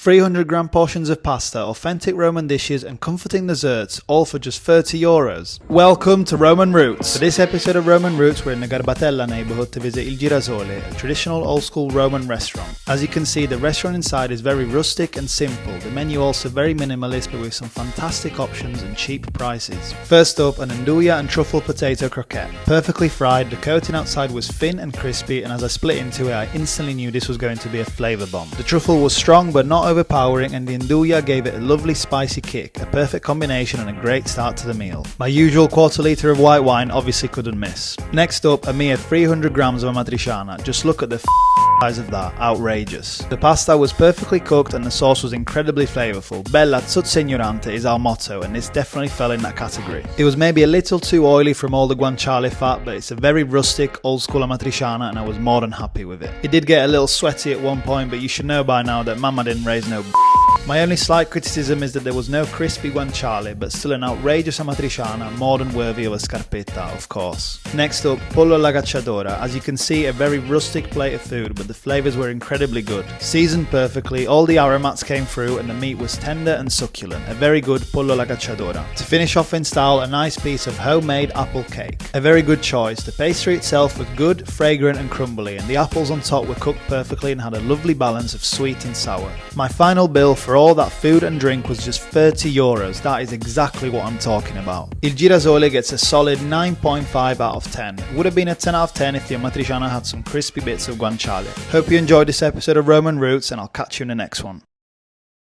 300-gram portions of pasta, authentic Roman dishes and comforting desserts, all for just €30. Welcome to Roman Roots. For this episode of Roman Roots, we're in the Garbatella neighborhood to visit Il Girasole, a traditional old-school Roman restaurant. As you can see, the restaurant inside is very rustic and simple, the menu also very minimalist but with some fantastic options and cheap prices. First up, an andouille and truffle potato croquette. Perfectly fried, the coating outside was thin and crispy, and as I split into it, I instantly knew this was going to be a flavour bomb. The truffle was strong but not overpowering, and the andouille gave it a lovely spicy kick, a perfect combination and a great start to the meal. My usual quarter litre of white wine obviously couldn't miss. Next up, a mere 300 grams of amatriciana. Just look at the size of that, outrageous. The pasta was perfectly cooked and the sauce was incredibly flavourful. Bella zozza ignorante is our motto, and this definitely fell in that category. It was maybe a little too oily from all the guanciale fat, but it's a very rustic, old school amatriciana and I was more than happy with it. It did get a little sweaty at one point, but you should know by now that Mama didn't raise no My only slight criticism is that there was no crispy guanciale, but still an outrageous amatriciana, more than worthy of a scarpetta, of course. Next up, pollo alla cacciatora. As you can see, a very rustic plate of food, but the flavours were incredibly good. Seasoned perfectly, all the aromats came through and the meat was tender and succulent. A very good pollo alla cacciatora. To finish off in style, a nice piece of homemade apple cake. A very good choice. The pastry itself was good, fragrant and crumbly, and the apples on top were cooked perfectly and had a lovely balance of sweet and sour. My final bill for all that food and drink was just €30. That is exactly what I'm talking about. Il Girasole gets a solid 9.5 out of 10. It would have been a 10 out of 10 if the amatriciana had some crispy bits of guanciale. Hope you enjoyed this episode of Roman Roots, and I'll catch you in the next one.